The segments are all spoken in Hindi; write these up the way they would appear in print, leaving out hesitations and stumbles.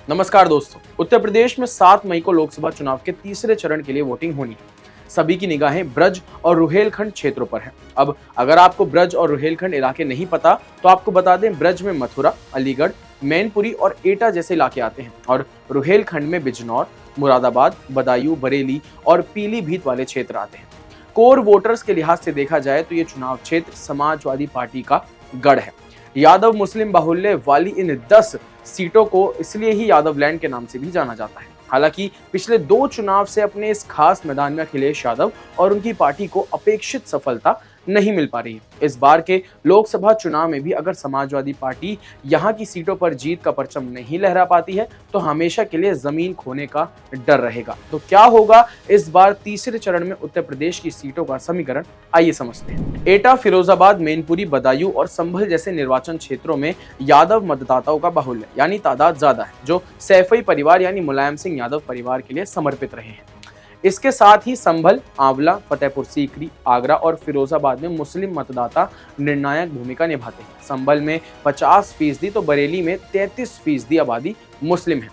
नमस्कार दोस्तों। उत्तर प्रदेश में 7 मई को लोकसभा चुनाव के तीसरे चरण के लिए वोटिंग होनी है। सभी की निगाहें ब्रज और रुहेलखंड क्षेत्रों पर हैं। अब अगर आपको ब्रज और रुहेलखंड इलाके नहीं पता तो आपको बता दें, ब्रज में मथुरा, अलीगढ़, मैनपुरी और एटा जैसे इलाके आते हैं और रुहेलखंड में बिजनौर, मुरादाबाद, बदायूं, बरेली और पीलीभीत वाले क्षेत्र आते हैं। कोर वोटर्स के लिहाज से देखा जाए तो ये चुनाव क्षेत्र समाजवादी पार्टी का गढ़ है। यादव मुस्लिम बाहुल्य वाली इन 10 सीटों को इसलिए ही यादव लैंड के नाम से भी जाना जाता है। हालांकि पिछले 2 चुनाव से अपने इस खास मैदान में अखिलेश यादव और उनकी पार्टी को अपेक्षित सफलता नहीं मिल पा रही है। इस बार के लोकसभा चुनाव में भी अगर समाजवादी पार्टी यहाँ की सीटों पर जीत का परचम नहीं लहरा पाती है तो हमेशा के लिए जमीन खोने का डर रहेगा। तो क्या होगा इस बार तीसरे चरण में उत्तर प्रदेश की सीटों का समीकरण, आइए समझते हैं। एटा, फिरोजाबाद, मैनपुरी, बदायूं और संभल जैसे निर्वाचन क्षेत्रों में यादव मतदाताओं का बाहुल्य यानी तादाद ज्यादा है, जो सैफई परिवार यानी मुलायम सिंह यादव परिवार के लिए समर्पित रहे हैं। इसके साथ ही संभल, आंवला, फतेहपुर सीकरी, आगरा और फिरोजाबाद में मुस्लिम मतदाता निर्णायक भूमिका निभाते हैं। संभल में 50% तो बरेली में 33% आबादी मुस्लिम है।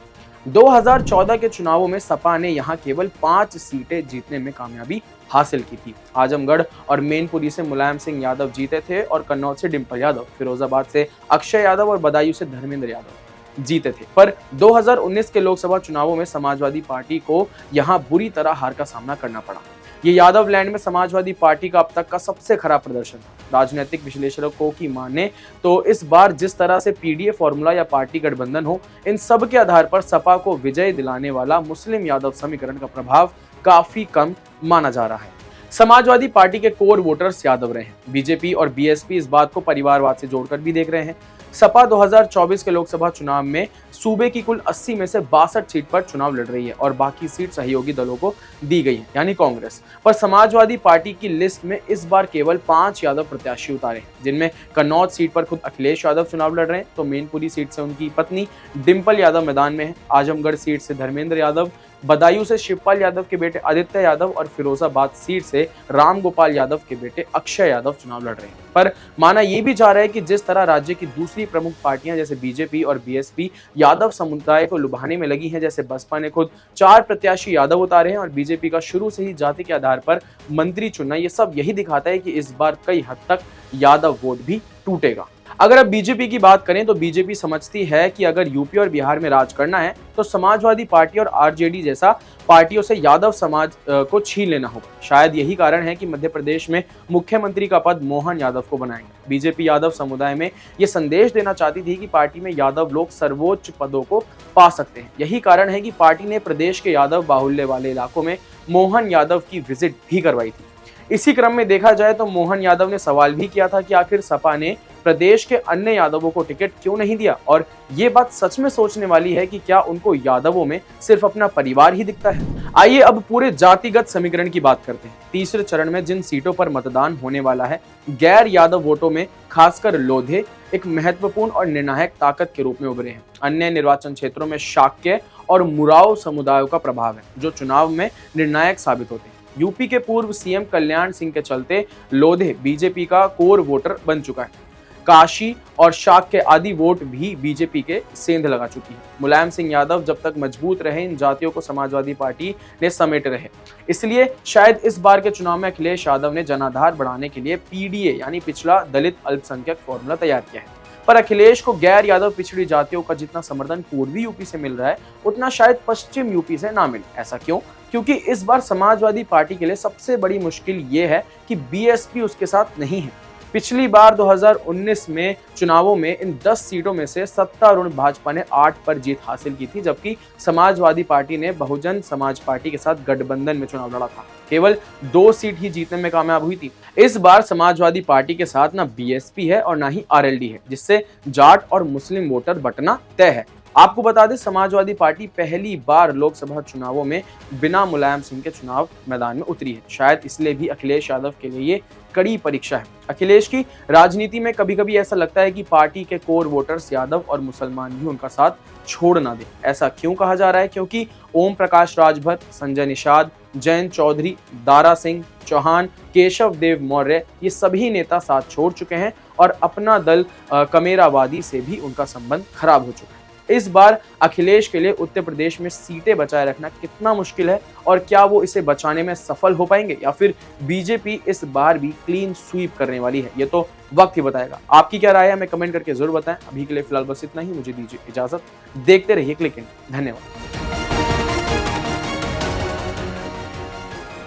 2014 के चुनावों में सपा ने यहां केवल 5 सीटें जीतने में कामयाबी हासिल की थी। आजमगढ़ और मैनपुरी से मुलायम सिंह यादव जीते थे और कन्नौज से डिंपल यादव, फिरोजाबाद से अक्षय यादव और बदायूं से धर्मेंद्र यादव जीते थे। पर 2019 के लोकसभा चुनावों में समाजवादी पार्टी को यहां बुरी तरह हार का सामना करना पड़ा। ये यादव लैंड में समाजवादी पार्टी का अब तक का सबसे खराब प्रदर्शन था। राजनीतिक विश्लेषकों की माने तो इस बार जिस तरह से पीडीए फॉर्मूला या पार्टी गठबंधन हो, इन सब के आधार पर सपा को विजय दिलाने वाला मुस्लिम यादव समीकरण का प्रभाव काफी कम माना जा रहा है। समाजवादी पार्टी के कोर वोटर्स यादव रहे हैं। बीजेपी और बीएसपी इस बात को परिवारवाद से जोड़कर भी देख रहे हैं। सपा 2024 के लोकसभा चुनाव में सूबे की कुल 80 में से 62 सीट पर चुनाव लड़ रही है और बाकी सीट सहयोगी दलों को दी गई है यानी कांग्रेस। पर समाजवादी पार्टी की लिस्ट में इस बार केवल 5 यादव प्रत्याशी उतारे हैं, जिनमें कन्नौज सीट पर खुद अखिलेश यादव चुनाव लड़ रहे हैं, तो मैनपुरी सीट से उनकी पत्नी डिंपल यादव मैदान में है। आजमगढ़ सीट से धर्मेंद्र यादव, बदायूं से शिवपाल यादव के बेटे आदित्य यादव और फिरोजाबाद सीट से रामगोपाल यादव के बेटे अक्षय यादव चुनाव लड़ रहे हैं। पर माना यह भी जा रहा है कि जिस तरह राज्य की दूसरी प्रमुख पार्टियां जैसे बीजेपी और बीएसपी यादव समुदाय को लुभाने में लगी हैं, जैसे बसपा ने खुद 4 प्रत्याशी यादव उतारे हैं और बीजेपी का शुरू से ही जाति के आधार पर मंत्री चुनना, ये सब यही दिखाता है कि इस बार कई हद तक यादव वोट भी टूटेगा। अगर अब बीजेपी की बात करें तो बीजेपी समझती है कि अगर यूपी और बिहार में राज करना है तो समाजवादी पार्टी और आरजेडी जैसा पार्टियों से यादव समाज को छीन लेना होगा। शायद यही कारण है कि मध्य प्रदेश में मुख्यमंत्री का पद मोहन यादव को बनाएंगे। बीजेपी यादव समुदाय में यह संदेश देना चाहती थी कि पार्टी में यादव लोग सर्वोच्च पदों को पा सकते हैं। यही कारण है कि पार्टी ने प्रदेश के यादव बाहुल्य वाले इलाकों में मोहन यादव की विजिट भी करवाई थी। इसी क्रम में देखा जाए तो मोहन यादव ने सवाल भी किया था कि आखिर सपा ने प्रदेश के अन्य यादवों को टिकट क्यों नहीं दिया, और ये बात सच में सोचने वाली है कि क्या उनको यादवों में सिर्फ अपना परिवार ही दिखता है। आइए अब पूरे जातिगत समीकरण की बात करते हैं। तीसरे चरण में जिन सीटों पर मतदान होने वाला है, गैर यादव वोटों में खासकर लोधे एक महत्वपूर्ण और निर्णायक ताकत के रूप में उभरे हैं। अन्य निर्वाचन क्षेत्रों में शाक्य और मुराव समुदायों का प्रभाव है, जो चुनाव में निर्णायक साबित होते हैं। यूपी के पूर्व सीएम कल्याण सिंह के चलते लोधे बीजेपी का कोर वोटर बन चुका है। काशी और शाक्य आदि वोट भी बीजेपी के सेंध लगा चुकी है। मुलायम सिंह यादव जब तक मजबूत रहे, इन जातियों को समाजवादी पार्टी ने समेटे रहे। इसलिए शायद इस बार के चुनाव में अखिलेश यादव ने जनाधार बढ़ाने के लिए पीडीए यानी पिछड़ा दलित अल्पसंख्यक फॉर्मूला तैयार किया है। पर अखिलेश को गैर यादव पिछड़ी जातियों का जितना समर्थन पूर्वी यूपी से मिल रहा है, उतना शायद पश्चिम यूपी से ना मिले। ऐसा क्यों? क्योंकि इस बार समाजवादी पार्टी के लिए सबसे बड़ी मुश्किल ये है कि बीएसपी उसके साथ नहीं है। पिछली बार 2019 में चुनावों में इन 10 सीटों में से सत्तारूढ़ भाजपा ने 8 पर जीत हासिल की थी, जबकि समाजवादी पार्टी ने बहुजन समाज पार्टी के साथ गठबंधन में चुनाव लड़ा था। केवल 2 सीट ही जीतने में कामयाब हुई थी। इस बार समाजवादी पार्टी के साथ ना बीएसपी है और ना ही आरएलडी है, जिससे जाट और मुस्लिम वोटर बंटना तय है। आपको बता दें, समाजवादी पार्टी पहली बार लोकसभा चुनावों में बिना मुलायम सिंह के चुनाव मैदान में उतरी है। शायद इसलिए भी अखिलेश यादव के लिए ये कड़ी परीक्षा है। अखिलेश की राजनीति में कभी कभी ऐसा लगता है कि पार्टी के कोर वोटर्स यादव और मुसलमान भी उनका साथ छोड़ ना दे। ऐसा क्यों कहा जा रहा है? क्योंकि ओम प्रकाश राजभर, संजय निषाद, जयंत चौधरी, दारा सिंह चौहान, केशव देव मौर्य, ये सभी नेता साथ छोड़ चुके हैं और अपना दल कमेरावादी से भी उनका संबंध खराब हो चुका है। इस बार अखिलेश के लिए उत्तर प्रदेश में सीटें बचाए रखना कितना मुश्किल है और क्या वो इसे बचाने में सफल हो पाएंगे या फिर बीजेपी इस बार भी क्लीन स्वीप करने वाली है, ये तो वक्त ही बताएगा। आपकी क्या राय है हमें कमेंट करके जरूर बताएं। अभी के लिए फिलहाल बस इतना ही, मुझे दीजिए इजाजत। देखते रहिए क्लिक इंडिया। धन्यवाद।